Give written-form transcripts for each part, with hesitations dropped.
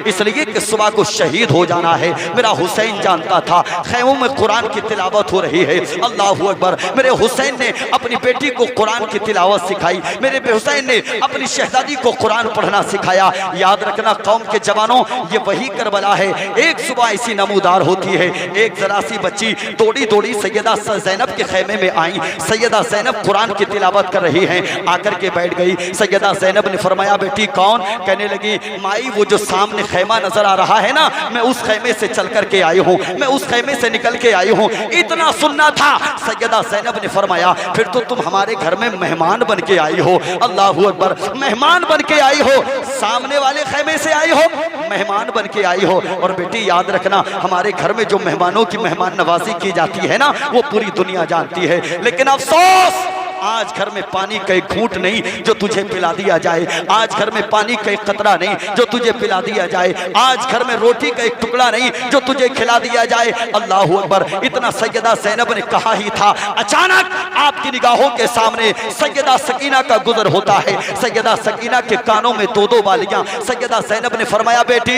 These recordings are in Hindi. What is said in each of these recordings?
इसलिए कि सुबह को शहीद हो जाना है। मेरा हुसैन जानता था खैमों में कुरान की तिलावत हो रही है। अल्लाहू अकबर। मेरे हुसैन ने अपनी बेटी को कुरान की तिलावत सिखाई। मेरे हुसैन ने अपनी शहजादी को कुरान पढ़ना सिखाया। याद रखना कौम के जवानों, ये वही करबला है। एक सुबह ऐसी नमूदार होती है, एक जरा सी बच्ची दौड़ी दौड़ी सैयदा ज़ैनब के खैमे में आई। सैयदा ज़ैनब कुरान की तिलावत कर रही हैं, आकर के बैठ गई। सैयदा ज़ैनब ने फरमाया बेटी कौन? कहने लगी माई वो जो सामने खैमा नजर आ रहा है ना, मैं उस खैमे से चल करके आई हूँ, मैं उस खैमे से निकल के आई हूँ। इतना सुनना था। सैयदा ज़ैनब ने फरमाया फिर तो तुम हमारे घर में मेहमान बन के आई हो। अल्लाहू अकबर। मेहमान बन के आई हो, सामने वाले खैमे से आई हो, मेहमान बन के आई हो। और बेटी याद रखना हमारे घर में जो मेहमानों की मेहमान नवाजी की जाती है ना, वो पूरी दुनिया जानती है। लेकिन अफसोस आज घर में पानी का एक घूंट नहीं जो तुझे पिला दिया जाए। आज घर में पानी का एक कतरा नहीं जो तुझे पिला दिया जाए। आज घर में रोटी का एक टुकड़ा नहीं जो तुझे खिला दिया जाए। अल्लाहू अकबर। इतना सैयदा ज़ैनब ने कहा ही था, अचानक आपकी निगाहों के सामने सैयदा सकीना का गुजर होता है। सैयदा सकीना के कानों में दो दो बालियां। सैयदा ज़ैनब ने फरमाया बेटी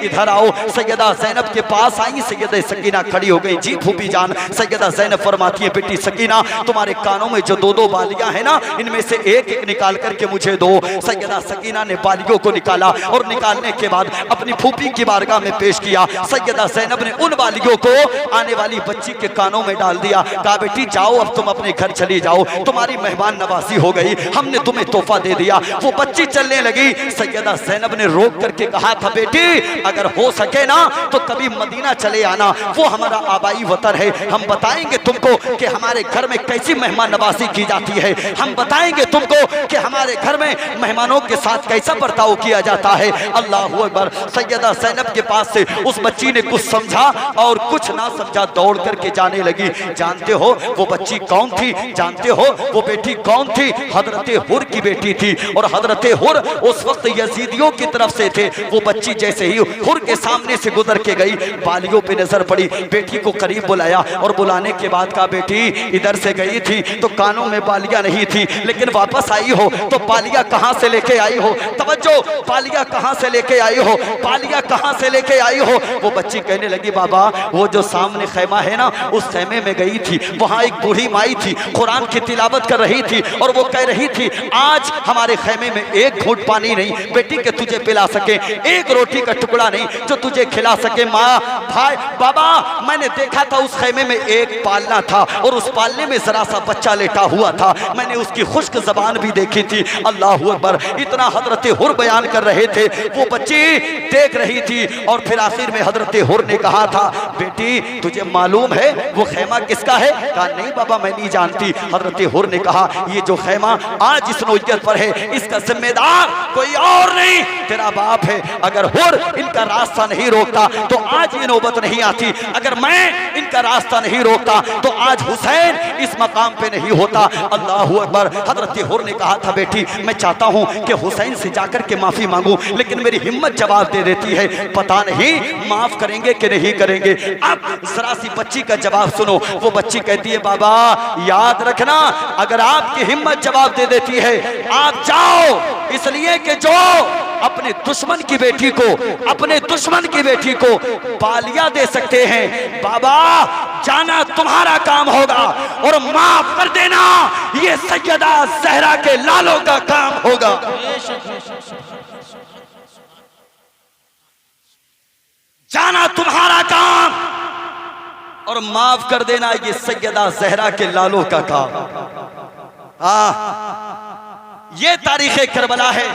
इधर आओ। सैयदा ज़ैनब के पास आई। सैयदा सकीना खड़ी हो गई। जी फूफी जान। सैयदा ज़ैनब फरमाती है बेटी सकीना तुम्हारे कानों में जो दो दो बालियां है ना, इनमें से एक एक निकाल करके मुझे दो। सैयदा सकीना ने बालियों को निकाला और निकालने के बाद अपनी फूफी की बारगाह में पेश किया। सैयदा ज़ैनब ने उन बालियों को आने वाली बच्ची के कानों में डाल दिया। कहा बेटी जाओ अब तुम अपने घर चली जाओ, तुम्हारी मेहमान नवाजी हो गई, हमने तुम्हें तोहफा दे दिया। वो बच्ची चलने लगी। सैयदा ज़ैनब ने रोक करके कहा था बेटी अगर हो सके ना तो कभी मदीना चले आना, वो हमारा आबाई वतन है। हम बताएंगे तुमको कि हमारे घर में कैसी मेहमान नवाजी की जाती है। हम बताएंगे तुमको कि हमारे घर में मेहमानों के साथ कैसा बर्ताव किया जाता है। अल्लाहू अकबर। सैयदा ज़ैनब के पास से उस बच्ची ने कुछ समझा और कुछ ना समझा दौड़ करके जाने लगी। जानते हो वो बच्ची कौन थी? जानते हो वो बेटी कौन थी? हजरते हुर की बेटी थी। और हजरते हुर उस वक्त यजीदियों की तरफ से थे। वो बच्ची जैसे ही हुर के सामने से गुजर के गई, बालियों पे नजर पड़ी। बेटी को करीब बुलाया और बुलाने के बाद कहा बेटी इधर से गई थी तो कानों में बालियां नहीं थी, लेकिन वापस आई हो तो बालियां कहां से लेके आई हो? तवज्जो, बालियां कहां से लेके आई हो? बालियां कहां से लेके आई हो? वो बच्ची कहने लगी बाबा वो जो सामने खैमा है ना, उस खैमे में गई थी, वहां एक बूढ़ी माई थी, कुरान की तिलावत कर रही थी और वो कह रही थी आज हमारे खैमे में एक घूंट पानी नहीं बेटी के तुझे पिला सके, एक रोटी का टुकड़ा नहीं जो तुझे खिला सके। माँ भाई बाबा मैंने देखा था उस खैमे में एक पालना था और उस पालने में जरा सा बच्चा लेटा हुआ था, मैंने उसकी खुश्क जबान भी देखी थी। अल्लाहू अकबर। इतना हजरत हुर बयान कर रहे थे, वो बच्ची देख रही थी। और फिर आखिर में हजरत हुर ने कहा था बेटी तुझे मालूम है वो खैमा किसका है? कहा नहीं बाबा मैं नहीं जानती। हजरत हुर ने कहा ये जो खैमा आज इस नौयत पर है इसका जिम्मेदार कोई और नहीं तेरा बाप है। अगर हुर इनका रास्ता नहीं रोकता तो आज ये नौबत नहीं आती। अगर मैं इनका रास्ता नहीं रोकता तो आज हुसैन इस मकाम पे नहीं होता। अल्लाहू अकबर। हजरत हुर ने कहा था बेटी मैं चाहता हूं कि हुसैन से जाकर के माफी मांगूं, लेकिन मेरी हिम्मत जवाब दे देती है पता नहीं माफ करेंगे कि नहीं करेंगे। अब जरा सी बच्ची का जवाब सुनो। वो बच्ची कहती है बाबा याद रखना अगर आपकी हिम्मत जवाब दे देती है आप जाओ, इसलिए कि जो अपने दुश्मन की बेटी को अपने दुश्मन की बेटी को बालियां दे सकते हैं बाबा जाना तुम्हारा काम होगा और माफ कर देना ये सैयदा ज़हरा के लालों का काम होगा। जाना तुम्हारा काम और माफ कर देना ये सैयदा ज़हरा के लालों का काम। ये तारीख़े करबला है,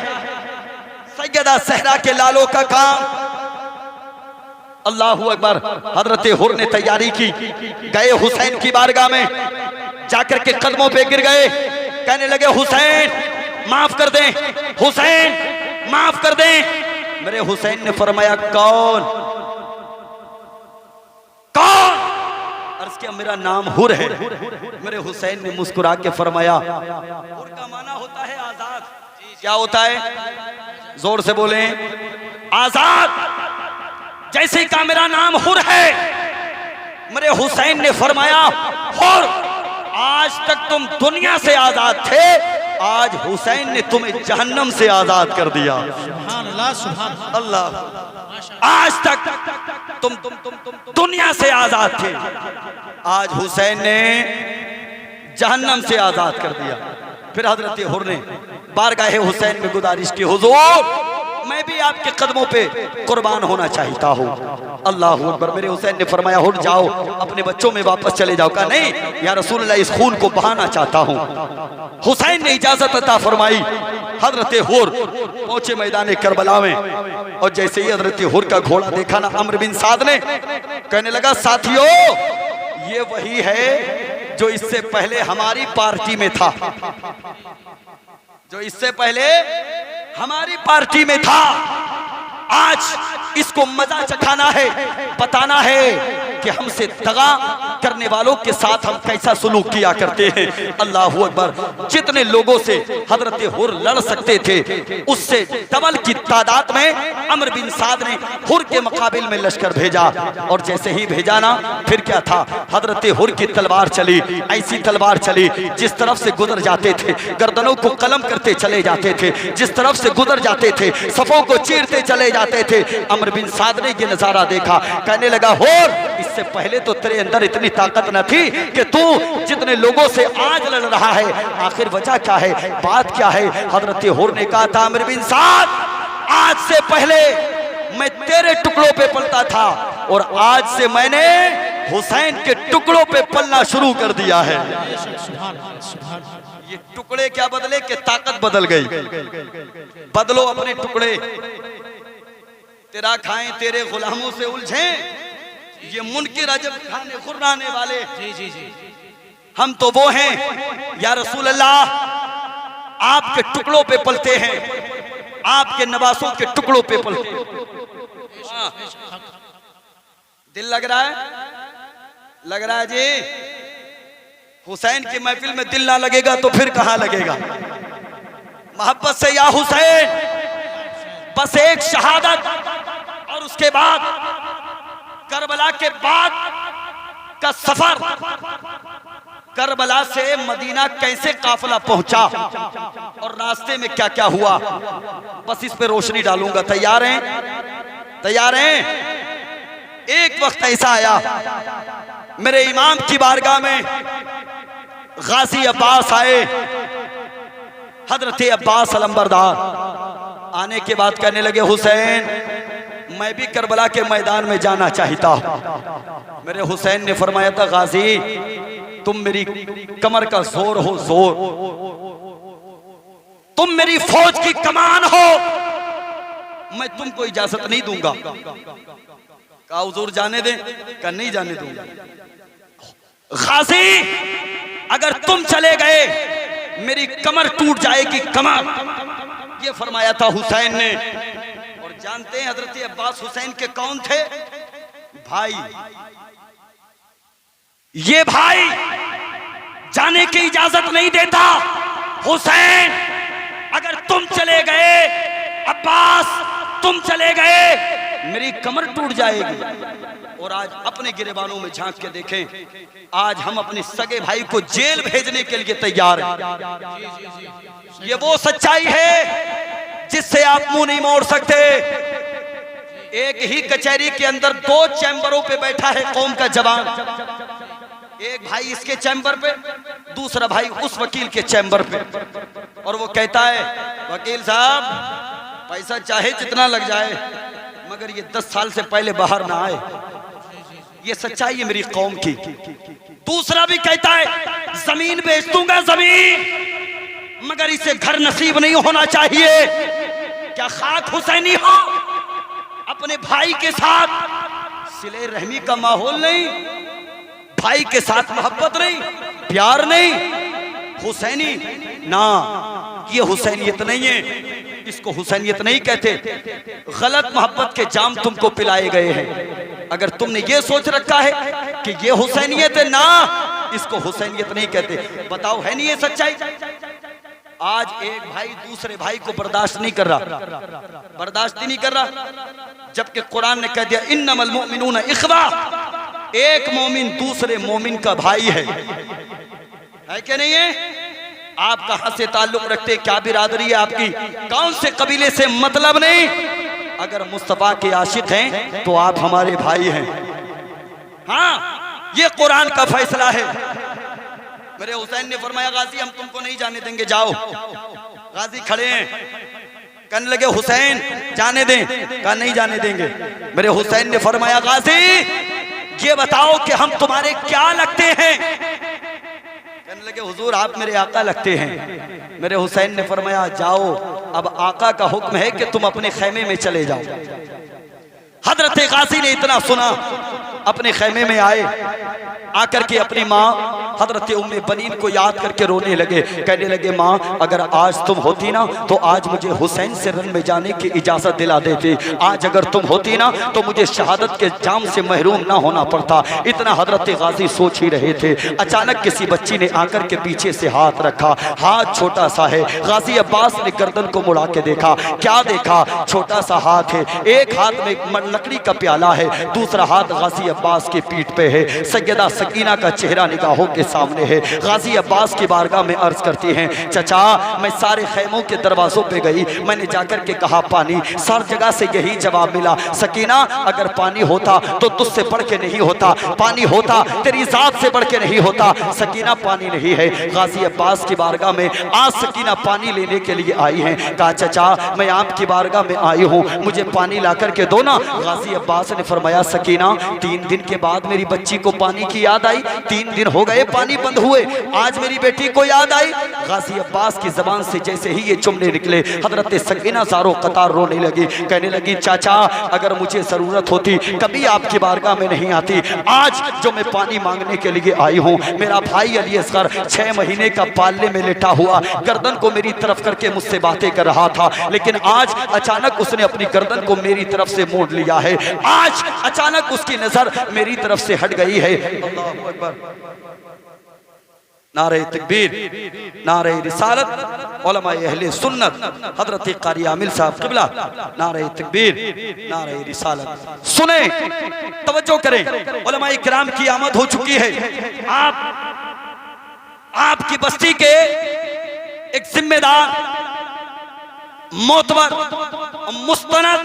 सैयदा ज़हरा के लालों का काम। अल्लाहू अकबर। हजरत हुर ने तैयारी की, गए हुसैन की बारगाह में, जाकर के कदमों पे गिर गए, कहने लगे हुसैन माफ कर दें, हुसैन माफ कर दें। मेरे हुसैन ने फरमाया कौन कौन? अर्ज़ किया मेरा नाम हुर है। मेरे हुसैन ने मुस्कुरा के फरमाया हुर का माना होता है आजाद। क्या होता है? जोर से बोले आजाद। जैसे का मेरा नाम हुर है, मेरे हुसैन ने फरमाया हुर आज तक तुम दुनिया से आजाद थे, आज हुसैन ने तुम्हें जहन्नम से आजाद कर दिया। अल्लाह, आज तक तुम दुनिया से आजाद थे, आज हुसैन ने जहन्नम से आजाद कर दिया। फिर हजरत हुर ने बारगाह हुसैन में गुजारिश की, हुजूर मैं भी आपके कदमों पे कुर्बान होना चाहता हूँ। अल्लाह अकबर। मेरे हुसैन ने फरमाया, हुर जाओ अपने बच्चों में वापस चले जाओ। कहा नहीं या रसूल अल्लाह, इस खून को बहाना चाहता हूँ। हुसैन ने इजाजत अता फरमाई। हजरत हुर पहुंचे मैदान करबला में, और जैसे ही हजरत हुर का घोड़ा देखा ना अम्र बिन साद ने, कहने लगा साथियों ये वही है जो इससे पहले हमारी पार्टी में था, जो इससे पहले हमारी पार्टी में था। आज इसको मजा चखाना है, बताना है कि हमसे दगा करने वालों के साथ हम कैसा सुलूक किया करते हैं। अल्लाह अकबर। जितने लोगों से हजरत हुर लड़ सकते थे उससे डबल की तादाद में अम्र बिन साद ने हुर के मुकाबिल में लश्कर भेजा, और जैसे ही भेजा ना फिर क्या था, हजरत हुर की तलवार चली, ऐसी तलवार चली जिस तरफ से गुजर जाते थे गर्दनों को कलम करते चले जाते थे, जिस तरफ से गुजर जाते थे सफों को चीरते चले जाते थे। अम्र बिन साद ने ये नजारा देखा, कहने लगा हुर इससे पहले तो तेरे अंदर इतनी ताकत न थी कि तू जितने लोगों से आज लड़ रहा है, आखिर वजह क्या है, बात क्या है। हजरत हुर ने कहा था, अम्र बिन साद आज से पहले मैं तेरे टुकड़ों पे पलता था और आज से मैंने हुसैन के टुकड़ों पे पलना शुरू कर दिया है। ये टुकड़े क्या बदले कि ताकत बदल गई। बदलो अपने टुकड़े, तेरा खाएं तेरे गुलामों से उलझें, ये मुनकिर अजब खाने खुर्राने वाले। जी जी जी, हम तो वो हैं या रसूल अल्लाह आपके टुकड़ों पे पलते हैं, आपके नवासों के टुकड़ों पे पलते हैं। दिल लग रहा है, लग रहा है जी। हुसैन की महफिल में दिल ना लगेगा तो फिर कहां लगेगा। मोहब्बत से या हुसैन, बस एक शहादत और उसके बाद करबला के बाद का सफर, करबला से मदीना कैसे काफिला पहुंचा और रास्ते में क्या क्या हुआ, बस इस पे रोशनी डालूंगा। तैयार हैं? तैयार हैं? एक वक्त ऐसा आया मेरे इमाम की बारगाह में गाजी अब्बास आए, हजरत अब्बास अलंबरदार। आने के बाद कहने लगे, हुसैन मैं भी करबला के मैदान में जाना चाहता हूं। मेरे हुसैन ने फरमाया था, गाजी तुम मेरी कमर का जोर हो, जोर, तुम मेरी फौज की कमान हो, मैं तुमको इजाजत नहीं दूंगा। कहा हुजूर जाने दें? कहा नहीं जाने दूंगा। गाजी अगर तुम चले गए मेरी कमर टूट जाएगी, कमर। ये फरमाया था हुसैन ने। और जानते हैं हजरत अब्बास हुसैन के कौन थे? भाई। ये भाई जाने की इजाजत नहीं देता। हुसैन अगर तुम चले गए, अब्बास तुम चले गए, मेरी कमर टूट जाएगी। और आज अपने गिरेबानों में झांक के देखें, आज हम अपने सगे भाई को जेल भेजने के लिए तैयार हैं। ये वो सच्चाई है जिससे आप मुंह नहीं मोड़ सकते। एक ही कचहरी के अंदर दो चैम्बरों पे बैठा है कौम का जवान। एक भाई इसके चैम्बर पे, दूसरा भाई उस वकील के चैम्बर पे। और वो कहता है, वकील साहब पैसा चाहे जितना लग जाए मगर ये 10 साल से पहले बाहर ना आए। ये सच्चाई है मेरी कौम की। दूसरा भी कहता है, जमीन बेच दूंगा जमीन, मगर इसे घर नसीब नहीं होना चाहिए। क्या खाक हुसैनी हो? अपने भाई के साथ सिले रहमी का माहौल नहीं, भाई के साथ मोहब्बत नहीं, प्यार नहीं, हुसैनी ना। ये हुसैनियत नहीं है, इसको हुसैनियत नहीं कहते। गलत मोहब्बत के जाम तुमको पिलाए गए हैं। अगर तुमने ये सोच रखा है कि ये हुसैनियत है, ना, इसको हुसैनियत नहीं कहते। बताओ है नहीं ये सच्चाई? आज एक भाई दूसरे भाई को बर्दाश्त नहीं कर रहा, बर्दाश्त ही नहीं कर रहा, जबकि कुरान ने कह दिया इन्नमल मुमिनूना इख्वा। एक मोमिन दूसरे मोमिन का भाई है कि नहीं है? आप कहां से ताल्लुक रखते, क्या बिरादरी है आपकी, कौन से कबीले से, मतलब नहीं। अगर मुस्तफा के आशिक हैं तो आप हमारे भाई हैं। हाँ, ये कुरान का फैसला है। मेरे हुसैन ने फरमाया गाजी हम तुमको नहीं जाने देंगे, जाओ। गाजी खड़े हैं, कहने लगे हुसैन जाने दें, कहा नहीं जाने देंगे। मेरे हुसैन ने फरमाया गाजी ये बताओ कि हम तुम्हारे क्या लगते हैं। कहने लगे हुजूर आप मेरे आका लगते हैं। मेरे हुसैन ने फरमाया जाओ, अब आका का हुक्म है कि तुम अपने खैमे में चले जाओ। हजरत गाजी ने इतना सुना, अपने खैमे में आए, आकर के अपनी माँ हजरत उम्मे बनीन को याद करके रोने लगे। कहने लगे माँ अगर आज तुम होती ना तो आज मुझे हुसैन से रन में जाने की इजाज़त दिला देती। आज अगर तुम होती ना तो मुझे शहादत के जाम से महरूम ना होना पड़ता। इतना हजरत गाजी सोच ही रहे थे, अचानक किसी बच्ची ने आकर के पीछे से हाथ रखा। हाथ छोटा सा है। गाजी अब्बास ने गर्दन को मुड़ा के देखा। क्या देखा? छोटा सा हाथ है, एक हाथ में लकड़ी का प्याला है, दूसरा हाथ गाजी अब्बास की पीठ पे है। सैयदा सकीना का चेहरा निगाहों के सामने है। गाजी अब्बास की बारगाह में अर्ज करती हैं चचा मैं सारे खैमों के दरवाजों पे गई, मैंने जाकर के कहा पानी, सर जगह से यही जवाब मिला सकीना अगर पानी होता तो तुझसे बढ़ के नहीं होता, पानी होता तेरी जात से बढ़ के नहीं होता। सकीना पानी नहीं है। गाजी अब्बास की बारगाह में आज सकीना पानी लेने के लिए आई हैं। कहा चचा मैं आपकी बारगाह में आई हूँ, मुझे पानी ला करके दो ना। गाजी अब्बास ने फरमाया सकीना 3 दिन के बाद मेरी बच्ची को पानी की याद आई, 3 दिन हो गए पानी बंद हुए, आज मेरी बेटी को याद आई। गाजी अब्बास की जबान से जैसे ही ये जुमले निकले हजरत सकीना सारो कतार रोने लगी। कहने लगी चाचा अगर मुझे जरूरत होती कभी आपकी बारगाह में नहीं आती। आज जो मैं पानी मांगने के लिए आई हूँ, मेरा भाई अली असगर 6 महीने का पालने में लेटा हुआ गर्दन को मेरी तरफ करके मुझसे बातें कर रहा था, लेकिन आज अचानक उसने अपनी गर्दन को मेरी तरफ से मोड़ लिया है। आज अचानक उसकी नजर मेरी तरफ से हट गई है। अल्लाहू अकबर। नारे तकबीर, नारे रिसालत, उलमाए अहले सुन्नत हजरत कारी आमिल साहब क़िबला, नारे तकबीर, नारे रिसालत। सुने, तवज्जो करें, उलमाए किराम की आमद हो चुकी है। आपकी बस्ती के एक जिम्मेदार, मोतबर, मुस्तनद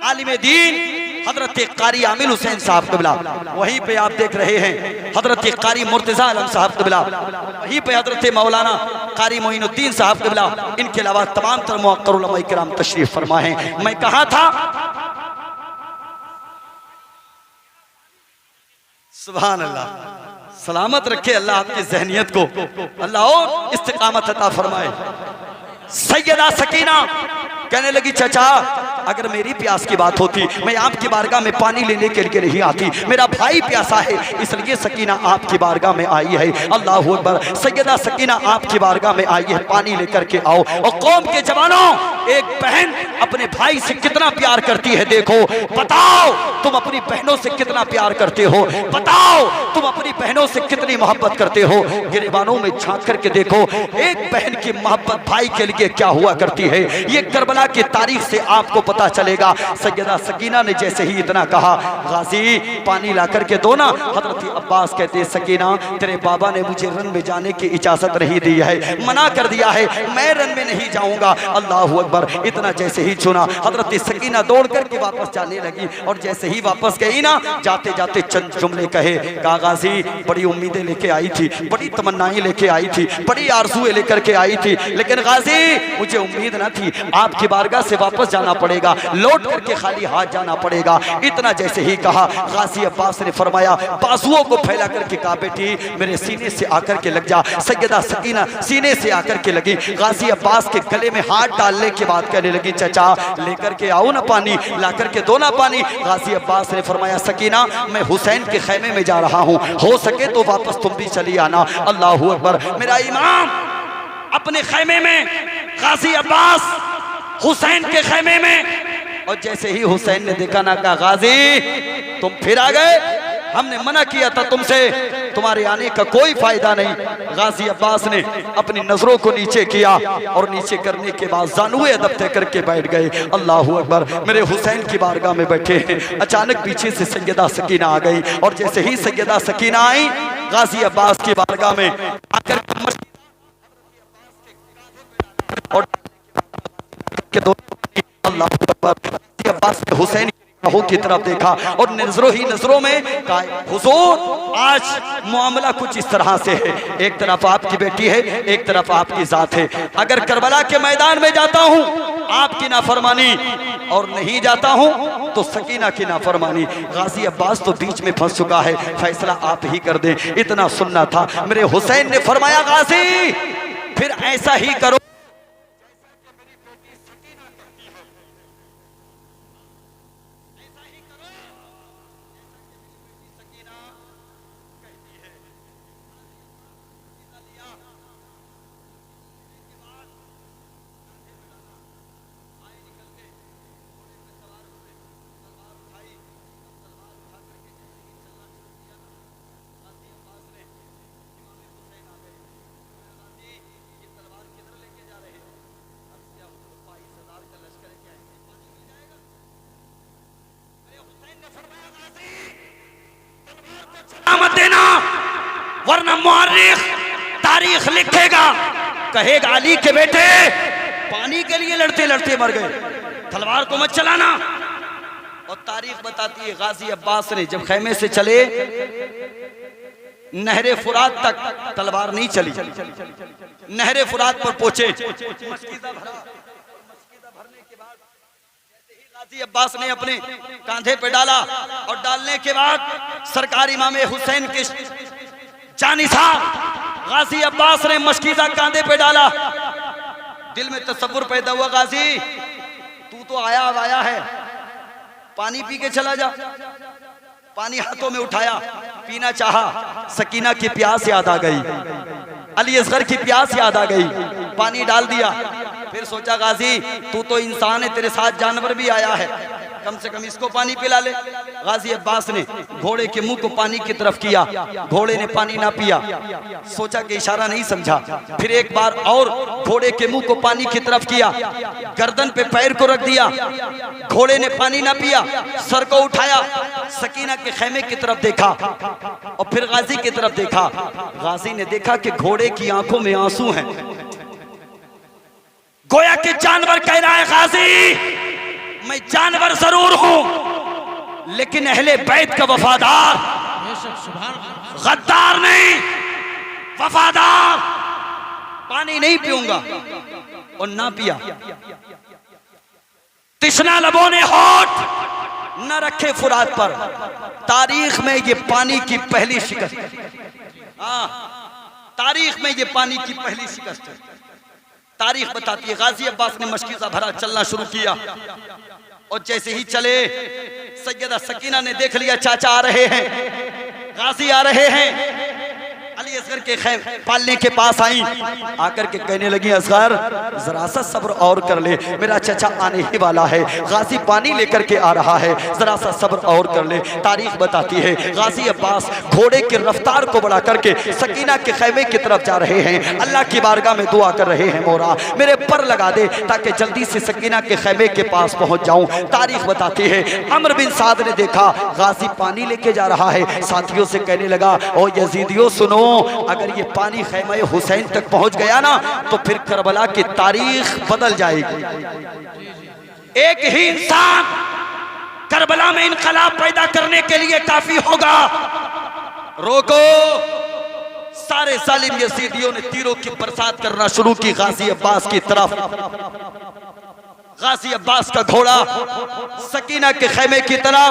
आलिम दीन हजरत कारी आमिल हुसैन साहब क़िबला, वहीं पे आप देख रहे हैं हजरत कारी मुर्तज़ा आलम साहब क़िबला, वहीं पे हजरत मौलाना कारी मोइनुद्दीन साहब क़िबला, इनके अलावा तमाम तर मुअक्कर उलमाए किराम तशरीफ फरमा हैं। मैं कहा था सुभान अल्लाह, सलामत रखे अल्लाह आपकी ज़हनियत को, अल्लाह और इस्तिकामत अता फरमाए। सैयदा सकीना कहने लगी चचा अगर मेरी प्यास की बात होती मैं आपकी बारगाह में पानी लेने के लिए नहीं आती, मेरा भाई प्यासा है इसलिए सकीना आपकी बारगाह में आई है। अल्लाहू अकबर। सैयदा सकीना आपकी बारगाह में आई है, पानी लेकर के आओ। और कौम के जवानों, एक बहन अपने भाई से कितना प्यार करती है देखो, बताओ तुम अपनी बहनों से कितना प्यार करते हो, बताओ तुम अपनी बहनों से कितनी मोहब्बत करते हो। गिरबानों में झांक करके देखो एक बहन की मोहब्बत भाई के लिए क्या हुआ करती है, ये करबला की तारीख से आपको पता चलेगा। सैयदा सकीना ने जैसे ही इतना कहा गाजी पानी ला करके दो ना। हजरत अब्बास कहते सकीना तेरे बाबा ने मुझे रन में जाने की इजाजत नहीं दी है, मना कर दिया है, मैं रन में नहीं जाऊंगा। अल्लाहू अकबर। इतना जैसे ही सुना हजरत सकीना दौड़ करके वापस जाने लगी, और जैसे ही वापस गई ना जाते जाते चंद जुमले कहे। कहा गाजी बड़ी उम्मीदें लेके आई थी, बड़ी तमन्नाएं लेके आई थी, बड़ी आरज़ुएं लेकर के आई थी, लेकिन गाजी मुझे उम्मीद न थी, आपकी बारगाह से वापस जाना पड़ेगा, लौट करके खाली हाथ जाना पड़ेगा। इतना जैसे ही कहा गाजी अब्बास ने फरमाया, बाजुओं को फैला करके कहा बेटी मेरे सीने से आकर के लग जा। सैयदा सकीना सीने से आकर के लगी। गाजी अब्बास के गले में हाथ डालने के बाद कहने लगी चचा लेकर के आओ ना पानी, ला करके दो ना पानी। गाजी अब्बास ने फरमाया सकीना मैं हुसैन के खैमे में जा रहा हूँ, हो सके तो वापस तुम भी चली आना। अल्लाहू अकबर। मेरा इमाम अपने खैमे में, गाजी अब्बास हुसैन के खैमे में। और जैसे ही हुसैन ने देखा ना, कहा गाजी तुम फिर आ गए, हमने मना किया था तुमसे, तुम्हारे आने का कोई फायदा नहीं। गाजी अब्बास ने अपनी नजरों को नीचे किया और नीचे करने के बाद जानुए अदब तय करके बैठ गए। अल्लाहू अकबर। मेरे हुसैन की बारगाह में बैठे हैं, अचानक पीछे से सैयदा सकीना आ गई, और जैसे ही सैयदा सकीना आई गाजी अब्बास की बारगाह में आकर और के दो अल्लाह अकबर। अब्बास ने हुसैन की तरफ देखा और नजरों ही नजरों में कहा, हुजूर आज मामला कुछ इस तरह से है, एक तरफ आपकी बेटी है, एक तरफ आपकी जात है। अगर करबला के मैदान में जाता हूँ आपकी नाफरमानी और नहीं जाता हूँ तो सकीना की नाफरमानी। गाजी अब्बास तो बीच में फंस चुका है, फैसला आप ही कर दें, इतना सुनना था। मेरे हुसैन ने फरमाया, गाजी फिर ऐसा ही करो मत देना, वरना मुअर्रिख तारीख लिखेगा, कहेगा अली के बेटे पानी के लिए लड़ते लड़ते मर गए, तलवार को मत चलाना। और तारीख बताती है गाजी अब्बास ने जब खेमे से चले नहरे फुरात तक तलवार नहीं चली, नहरे फुरात पर पहुंचे, मशकीज़ा भरा, मशकीज़ा भरने के बाद जैसे ही गाजी अब्बास ने अपने कांधे पे डाला और डालने के बाद सरकार इमाम हुसैन के जानिसार गाजी अब्बास ने मशकीज़ा कांधे पे डाला। दिल में तसव्वुर पैदा हुआ, गाजी तू तो आया है, पानी पी के चला जा। पानी हाथों में उठाया, पीना चाहा, सकीना की प्यास याद आ गई, अली असगर की प्यास याद आ गई, पानी डाल दिया। फिर सोचा गाजी तू तो इंसान है, तेरे साथ जानवर भी आया है, कम से कम इसको पानी पिला ले। गाजी अब्बास ने घोड़े के मुंह को पानी की तरफ किया, घोड़े ने पानी ना पिया, सोचा कि इशारा नहीं समझा। फिर एक बार और घोड़े के मुंह को पानी की तरफ किया, गर्दन पे पैर को रख दिया, घोड़े ने पानी ना पिया, सर को उठाया, सकीना के खेमे की तरफ देखा और फिर गाजी की तरफ देखा। गाजी ने देखा कि घोड़े की आंखों में आंसू हैं, गोया के जानवर कह रहा है, गाजी मैं जानवर जरूर हूं लेकिन अहले बैत का वफादार, गद्दार नहीं, वफादार। पानी नहीं पीऊंगा और ना पिया। तिश्ना लबों ने होठ न रखे फुरात पर। तारीख में ये पानी की पहली शिकस्त, हाँ तारीख में ये पानी की पहली शिकस्त है। तारीख बताती है गाजी अब्बास ने मशकीज़ा भरा, चलना शुरू किया और जैसे ही चले सैयदा सकीना ने देख लिया चाचा आ रहे हैं, गाजी आ रहे हैं। अली असगर के पालने के पास आई, आकर के कहने लगी, असगर जरा सा सब्र और कर ले, मेरा चचा आने ही वाला है, गाजी पानी लेकर के आ रहा है, जरा सा सब्र और कर ले। तारीख बताती है गाजी अब्बास घोड़े की रफ्तार को बढ़ा करके सकीना के खेमे की तरफ जा रहे हैं, अल्लाह की बारगाह में दुआ कर रहे हैं, मौला मेरे पर लगा दे ताकि जल्दी से सकीना के खेमे के पास पहुंच जाऊं। तारीख बताती है अमर बिन साद ने देखा गाजी पानी लेके जा रहा है, साथियों से कहने लगा, ओ यजीदियों सुनो, अगर ये पानी खैमा हुसैन तक पहुंच गया ना तो फिर करबला की तारीख बदल जाएगी। एक ही इंसान करबला में इनकलाब पैदा करने के लिए काफी होगा। रोको, सारे जालिम यजीदियों ने तीरों की बरसात करना शुरू की गाजी अब्बास की तरफ। गाजी अब्बास का घोड़ा सकीना के खेमे की तरफ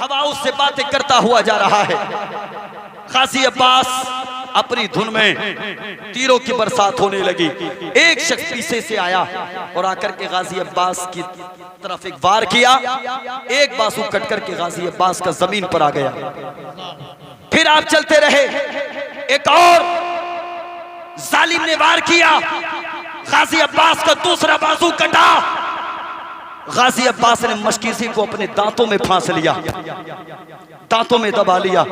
हवाओं से बातें करता हुआ जा रहा है। गाजी अब्बास अपनी धुन में, तीरों की बरसात होने लगी। एक शख्स पीछे से आया और आकर के गाजी अब्बास की तरफ एक वार किया, एक बाजू कट करके गाजी अब्बास का जमीन पर आ गया। फिर आप चलते रहे, एक और जालिम ने वार किया, गाजी अब्बास का दूसरा बाजू कटा, गाजी अब्बास ने मशकीसी को अपने दांतों में फांस लिया, दांतों में दबा लिया।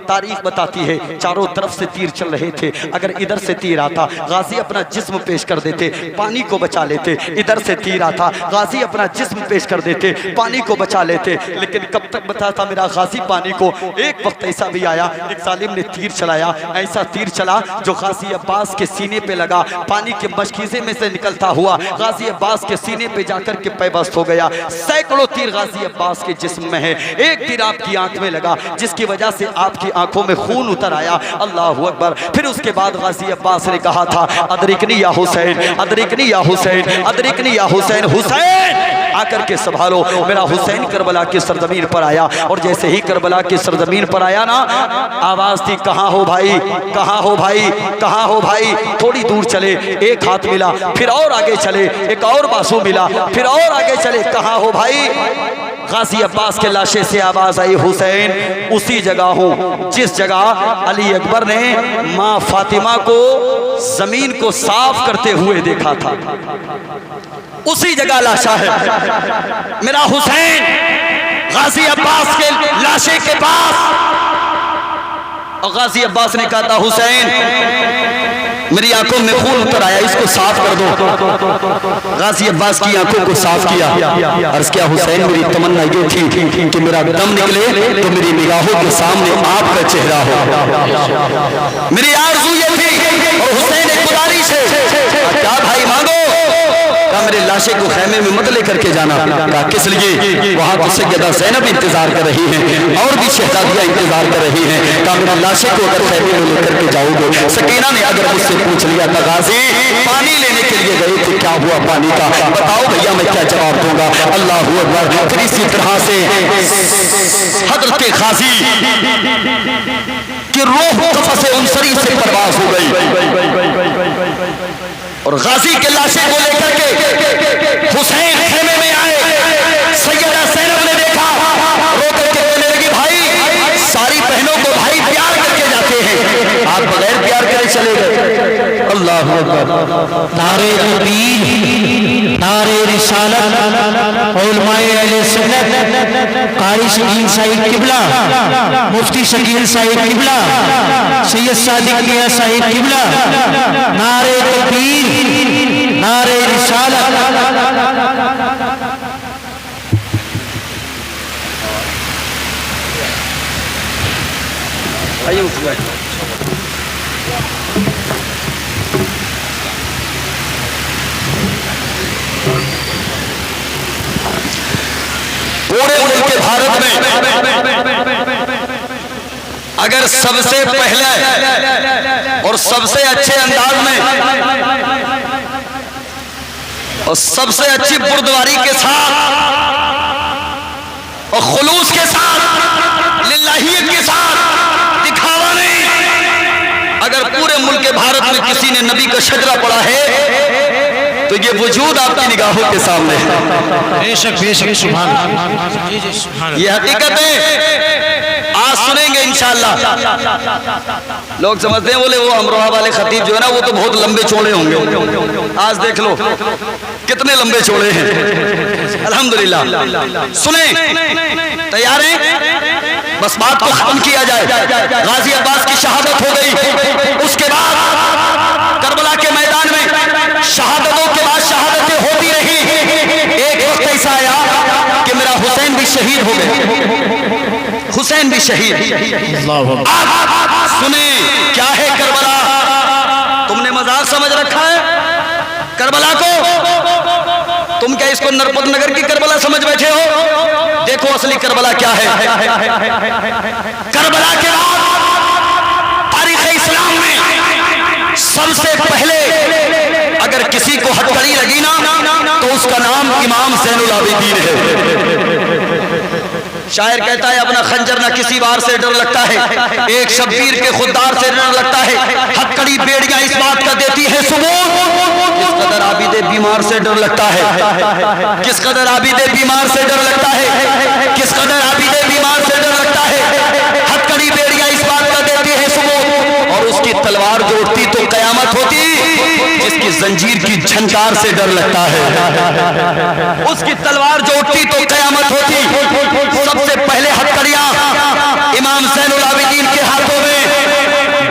तारीख बताती है चारों तरफ से तीर चल रहे थे, अगर इधर से तीर आता गाजी अपना जिस्म पेश कर देते, पानी को बचा लेते। इधर से तीर आता गाजी अपना जिस्म पेश कर देते, पानी को बचा लेते। लेकिन कब तक बताता मेरा गाजी पानी को। एक वक्त ऐसा भी आया, एक जालिम ने तीर चलाया, ऐसा तीर चला जो गाजी अब्बास के सीने पे लगा, पानी के मशकीजे में से निकलता हुआ गाजी अब्बास के सीने पे जाकर के पैबस्त हो गया। सैकड़ों तीर गाजी अब्बास के जिस्म में है, एक तीर आपकी आंख में लगा जिसकी वजह से आपकी आंखों में खून उतर आया। अल्लाहु अकबर। फिर उसके बाद गाजी अब्बास ने कहा था अदरिकनी या हुसैन, अदरिकनी या हुसैन, अदरिकनी या हुसैन। हुसैन आकर के संभालो। मेरा हुसैन करबला की सरजमीन पर आया, और जैसे ही करबला की सरजमीन पर आया ना, आवाज थी कहाँ हो भाई, कहाँ हो भाई, कहाँ हो भाई। थोड़ी दूर चले, एक हाथ मिला, फिर और आगे चले, एक और बासु मिला, फिर और आगे चले, कहाँ हो भाई। गाजी अब्बास के लाशे से आवाज आई हुसैन उसी जगह हूँ जिस जगह अली अकबर ने माँ फातिमा को जमीन को साफ करते हुए देखा था, उसी जगह लाशा है मेरा हुसैन। गाजी अब्बास के लाशे के पास, और गाजी अब्बास ने कहा था हुसैन मेरी आंखों में खून उतर आया, इसको साफ कर दो। गाजी अब्बास की आंखों को साफ किया। अर्ज किया हुसैन मेरी तमन्ना ये थी कि मेरा दम निकले तो मेरी निगाहों के सामने आपका चेहरा हो, मेरी आरज़ू ये थी। और हुसैन एक गुजारिश है, क्या भाई मांगो। कहा मेरे लाशे को खैमे में मत लेकर के जाना। कहा किस लिए। वहाँ तो सैयदा ज़ैनब इंतजार कर रही हैं और भी शहजादियाँ इंतजार कर रही हैं। कहा मेरे लाशे को अगर खैमे में लेकर के जाओगे। सकीना ने अगर मुझसे पूछ लिया था गाजी पानी लेने के लिए गए थे, क्या हुआ पानी का, बताओ भैया मैं क्या जवाब दूंगा। अल्लाहु अकबर। फिर इसी तरह से हजरत गाजी की रूह कफ़स उनसरी से परवास हो गई, और गाजी के लाशे को लेकर के हुसैन खेमे में आए। सैयदा ज़ैनब ने देखा, रो करके बोलने लगी भाई सारी बहनों को भाई प्यार करके जाते हैं, आप बगैर प्यार करे चले गए। अल्लाहु अकबर। नारे तकबीर, नारे रिसालत, उलमाए अहले सुन्नत, कारी शकील साहिब किबला, मुफ्ती शकील साहिब किबला, सैयद सादिक मियां साहिब किबला, नारे तकबीर, नारे रिसालत। पूरे मुल्क भारत में अगर सबसे पहले और सबसे अच्छे अंदाज में और सबसे अच्छी बुर्दवारी के साथ और खुलूस के साथ, लिल्लाहियत के साथ, दिखावा नहीं, अगर पूरे मुल्क भारत में किसी ने नबी का शजरा पढ़ा है तो ये वजूद आपकी निगाहों के सामने है। बेशक बेशक सुभान अल्लाह। ये हकीकत है, आज सुनेंगे इंशाअल्लाह। लोग समझते हैं बोले वो अमरोहा वाले खतीब जो है ना वो तो बहुत लंबे चौड़े होंगे, आज देख लो कितने लंबे चौड़े हैं। अल्हम्दुलिल्लाह। सुने, तैयार हैं? बस बात को खत्म किया जाए। गाजी अब्बास की शहादत हो गई, उसके बाद करबला के मैदान में शहादतों के बाद शहादतें होती रही। एक वक्त ऐसा आया कि मेरा हुसैन भी शहीद हो गए, हुसैन भी शहीद। सुने क्या है करबला, तुमने मजाक समझ रखा है करबला को, तुम क्या इसको नरपत नगर की करबला समझ बैठे हो? देखो असली करबला क्या है। करबला के बाद तारीख़ इस्लाम में सबसे पहले अगर किसी को हथकड़ी लगी ना तो उसका नाम इमाम ज़ैनुल आबिदीन है। शायर कहता है अपना खंजर ना किसी वार से डर लगता है, एक शब्बीर के खुददार से डर लगता है। हथकड़ी बेड़ियां इस बात का देती है सबूत, किस कदर आबिदे बीमार से डर लगता है, किस कदर आबिदे बीमार से डर लगता है, किस कदर आबिदे बीमार से डर लगता है। हथकड़ी बेड़ियां इस बात का देती है सबूत, और उसकी तलवार जो उठती तो कयामत होती, जिसकी जंजीर की झंकार से डर लगता है। उसकी तलवार जो उठती तो कयामत होती। सबसे पहले हथकड़ियां इमाम ज़ैनुल आबिदीन के हाथों में,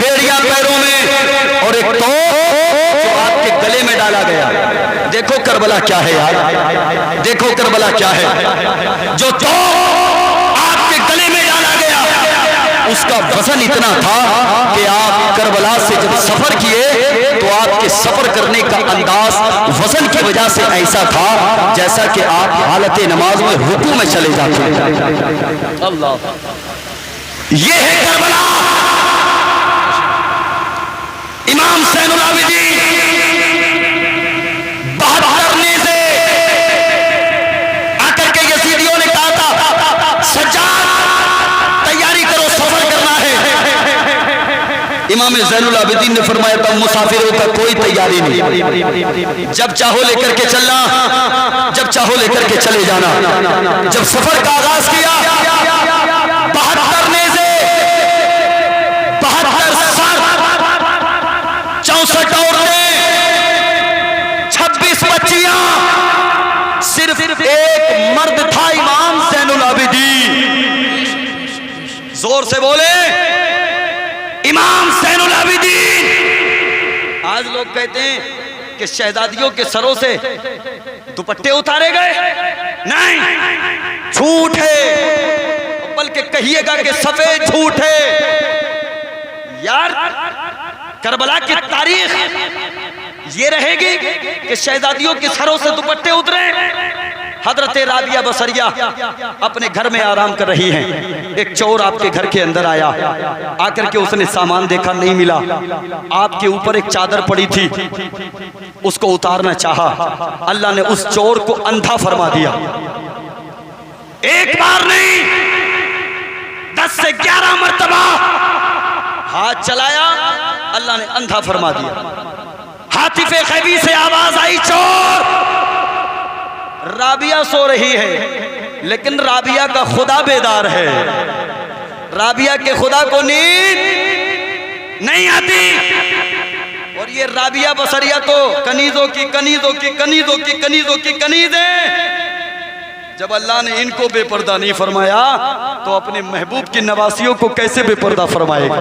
बेड़ियां पैरों में, और एक तो जो आपके गले में डाला गया। देखो करबला क्या है यार, देखो करबला क्या है। जो तो आपके गले में डाला गया उसका वजन इतना था कि आप करबला से जब सफर किए तो आपके सफर करने का अंदाज वजन की वजह से ऐसा था जैसा कि आप हालत नमाज में रुकू में चले जाते। अल्लाह, ये है करबला। इमाम ज़ैनुल आबिदीन 72 नेज़े आकर के यजीदियों ने कहा था सज्जाद तैयारी करो, सफर करना है। इमाम ज़ैनुल आबिदीन ने फरमाया था मुसाफिरों का कोई तैयारी नहीं, जब चाहो लेकर के चलना, जब चाहो लेकर के चले जाना। जब सफर का आगाज किया 72 नेज़े, 72 सर, 64 औरतें, 26 बच्चियां, सिर्फ एक मर्द था इमाम ज़ैनुल आबिदीन। जोर से बोले इमाम ज़ैनुल आबिदीन। आज लोग कहते हैं कि शहजादियों के सरों से दुपट्टे उतारे गए, नहीं, झूठ है, बल्कि कहिएगा कि सफेद झूठ है। यार करबला की तारीख ये रहेगी कि शहजादियों के सरों से दुपट्टे उतरे। हजरत राबिया बसरिया अपने घर में आराम कर रही हैं। एक चोर आपके घर के अंदर आया, आकर के उसने सामान देखा, नहीं मिला। आपके ऊपर एक चादर पड़ी थी, उसको उतारना चाहा। अल्लाह ने उस चोर को अंधा फरमा दिया। एक बार नहीं, 10 से 11 मर्तबा हाथ चलाया, अल्लाह ने अंधा फरमा दिया। हातिफे खैबी से आवाज आई, चोर। राबिया सो रही है, लेकिन राबिया का खुदा बेदार है। राबिया के खुदा को नींद नहीं आती। और ये राबिया बसरिया तो कनीजों की कनीजों की कनीजों की कनीजों की कनीज है। जब अल्लाह ने इनको बेपर्दा नहीं फरमाया तो अपने महबूब की नवासियों को कैसे बेपर्दा फरमाएगा?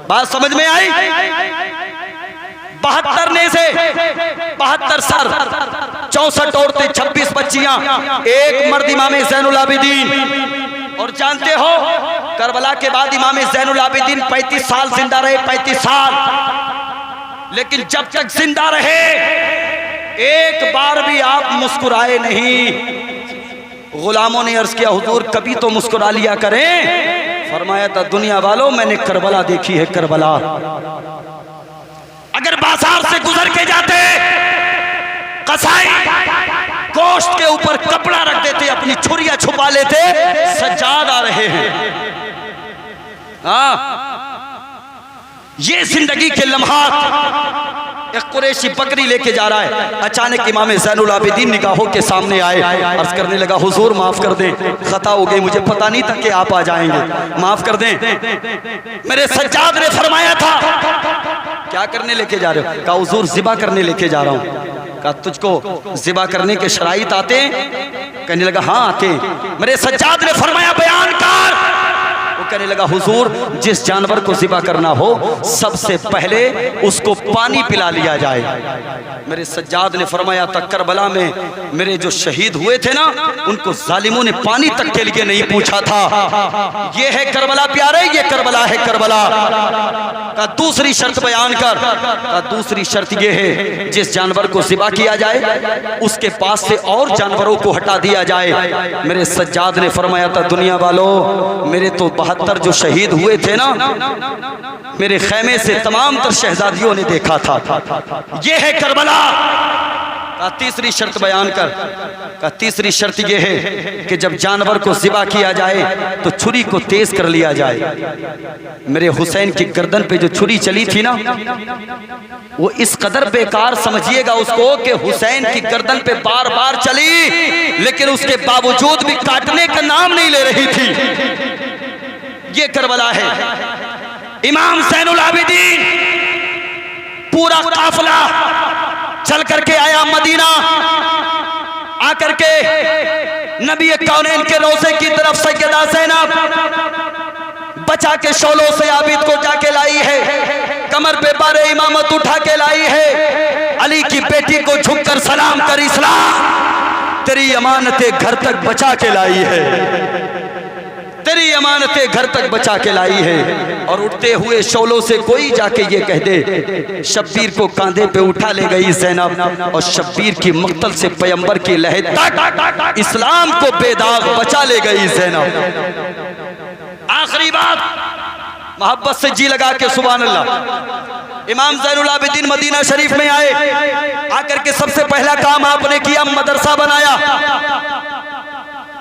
बात समझ में आई? 72 नेज़े, 72 सर, 64 औरतें, 26 बच्चियां, एक मर्द इमाम ज़ैनुल आबिदीन। और जानते हो करबला के बाद इमाम ज़ैनुल आबिदीन 35 साल जिंदा रहे, 35 साल। लेकिन जब तक जिंदा रहे एक बार भी आप मुस्कुराए नहीं। गुलामों ने अर्ज किया, हुजूर कभी तो मुस्कुरा लिया करें। फरमाया था, दुनिया वालों मैंने करबला देखी है, करबला। अगर बाजार से गुजर के जाते, कसाई गोश्त के ऊपर कपड़ा रख देते, अपनी छुरियां छुपा लेते, सज्जाद आ रहे हैं। हाँ, ये जिंदगी के लम्हात। एक कुरैशी बकरी लेके जा रहा है, अचानक इमाम ज़ैनुल आबिदीन निगाहों के सामने आए। अर्ज करने लगा, हुजूर माफ कर दें, खता हो गई, मुझे पता नहीं था कि आप आ जाएंगे, माफ कर दें। मेरे सज्जाद ने फरमाया था, क्या करने लेके जा रहे हो? कहा हुजूर ज़िबा करने लेके जा रहा हूँ। कहा तुझको ज़िबा करने के शराइत आते? कहने लगा हाँ आते। मेरे सज्जाद ने फरमाया बयान कर। वो कहने लगा, हुजूर जिस जानवर को ज़िबा करना हो सबसे पहले उसको पानी पिला लिया जाए। मेरे सज्जाद ने फरमाया था, करबला में मेरे जो शहीद हुए थे ना, उनको जालिमों ने पानी तक के लिए नहीं पूछा था। ये है करबला प्यारे, ये करबला है करबला। का दूसरी शर्त बयान कर। का दूसरी शर्त ये है, जिस जानवर को ज़िबा किया जाए उसके पास से और जानवरों को हटा दिया जाए। मेरे सज्जाद ने फरमाया था, दुनिया वालों मेरे तो 72 जो शहीद हुए थे ना, मेरे खैमे से तमाम तर शहजादियों ने देखा था। ये है करबला। का तीसरी शर्त बयान कर। का तीसरी शर्त यह है कि जब जानवर को ज़िबा किया जाए तो छुरी को तेज कर लिया जाए। मेरे हुसैन की गर्दन पे जो छुरी चली थी ना, वो इस कदर बेकार समझिएगा उसको कि हुसैन की गर्दन पे बार बार चली, लेकिन उसके बावजूद भी काटने का नाम नहीं ले रही थी। ये करबला है। इमाम ज़ैनुल आबिदीन पूरा काफिला चल करके आया मदीना। आकर के नबी कौनैन के रोज़े की तरफ सैयदा ज़ैनब बचा के शोलों से आबिद को जाके लाई है, कमर पे बारे इमामत उठा के लाई है। अली की बेटी को झुककर सलाम कर इस्लाम तेरी अमानतें घर तक बचा के लाई है, तेरी अमानतें घर तक बचा के लाई है। और उठते हुए शोलों से कोई जाके ये कह दे शब्बीर को कांधे पे उठा ले गई ज़ैनब, और शब्बीर की मक्तल से पैगंबर की लहर तक इस्लाम को बेदाग बचा ले गई ज़ैनब। आखिरी बात, मोहब्बत से जी लगा के सुभान अल्लाह। इमाम ज़ैनुल आबिदीन मदीना शरीफ में आए, आकर के सबसे पहला काम आपने किया मदरसा बनाया।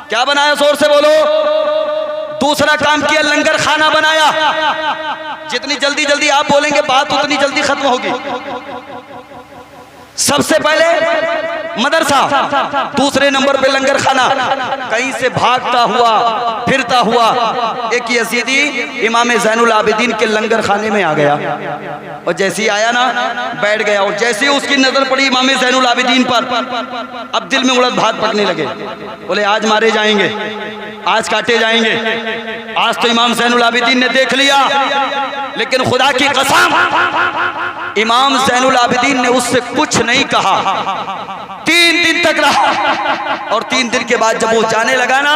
क्या बनाया? जोर से बोलो। दूसरा काम किया लंगर खाना बनाया। जितनी जल्दी जल्दी आप बोलेंगे बात उतनी जल्दी खत्म होगी। सबसे पहले मदरसा, दूसरे नंबर पे लंगर खाना। कहीं से भागता हुआ फिरता हुआ एक यजीदी इमाम ज़ैनुल आबिदीन के लंगर खाने में आ गया, और जैसे ही आया ना बैठ गया, और जैसे ही उसकी नजर पड़ी इमाम ज़ैनुल आबिदीन पर, अब दिल में उड़द भात पकने लगे। बोले आज मारे जाएंगे, आज काटे जाएंगे। आज तो इमाम ज़ैनुल आबिदीन ने देख लिया, लेकिन खुदा की कसम इमाम ज़ैनुल आबिदीन ने उससे कुछ नहीं कहा। 3 दिन तक रहा, और 3 दिन के बाद जब वो जाने लगा ना,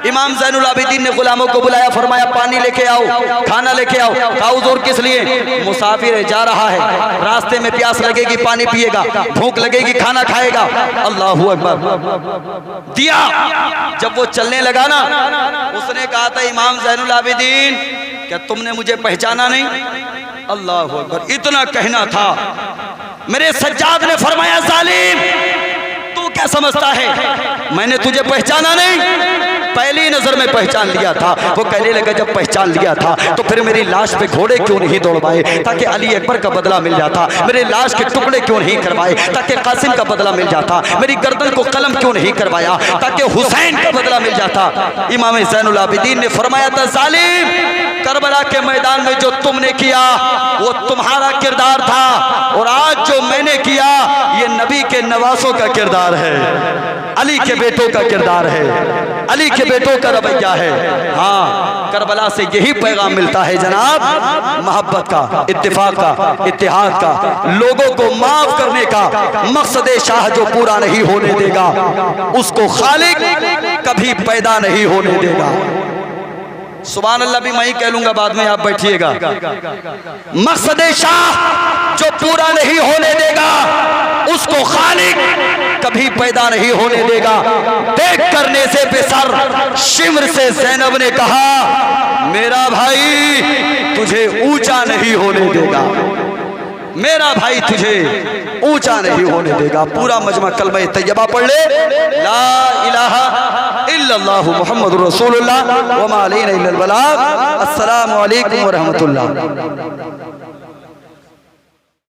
इमाम ज़ैनुल आबिदीन ने गुलामों को बुलाया, फरमाया पानी लेके आओ, खाना लेके आओ। खाओ जोर किस लिए? मुसाफिर जा रहा है, रास्ते में प्यास लगेगी पानी पिएगा, भूख लगेगी खाना खाएगा। अल्लाहू अकबर। दिया। जब वो चलने लगा ना, उसने कहा था इमाम ज़ैनुल आबिदीन क्या तुमने मुझे पहचाना नहीं? अल्लाहू अकबर। इतना कहना था, मेरे सज्जाद ने फरमाया जालिम तू क्या समझता है मैंने तुझे पहचाना नहीं? पहली नजर में पहचान लिया था। वो कहने लगा जब पहचान लिया था तो फिर मेरी लाश पे घोड़े क्यों नहीं दौड़वाए ताकि अली अकबर का बदला मिल जाता? मेरे लाश के टुकड़े क्यों नहीं करवाए ताकि कासिम का बदला मिल जाता? मेरी गर्दन को कलम क्यों नहीं करवाया ताकि हुसैन का बदला मिल जाता? इमाम ज़ैनुल आबिदीन ने फरमाया था जालिम करबला के मैदान में जो तुमने किया वो तुम्हारा किरदार था, और आज जो मैंने किया ये नबी के नवासों का किरदार है, अली के बेटों का किरदार है, अली के बेटों का रवैया है। हाँ, करबला से यही पैगाम मिलता है जनाब, मोहब्बत का, इत्तेफाक का, इत्तेहाद का, लोगों को माफ करने का। मकसद शाह जो पूरा नहीं होने देगा उसको खालिक कभी पैदा नहीं होने देगा। सुभान अल्लाह भी मैं ही कह लूंगा, बाद में आप बैठिएगा। मकसद शाह जो पूरा नहीं होने देगा उसको खालिक कभी पैदा नहीं होने देगा। देख करने से बेसर शिमर से ज़ैनब ने कहा मेरा भाई तुझे ऊंचा नहीं होने देगा, मेरा भाई तुझे ऊंचा नहीं होने देगा। पूरा मजमा कलमा तैयबा पढ़ ले, ला इलाहा इल्लल्लाहु मुहम्मदुर रसूलुल्लाह व मा अलैना इल्लल बलाग। अस्सलामु अलैकुम व रहमतुल्लाह।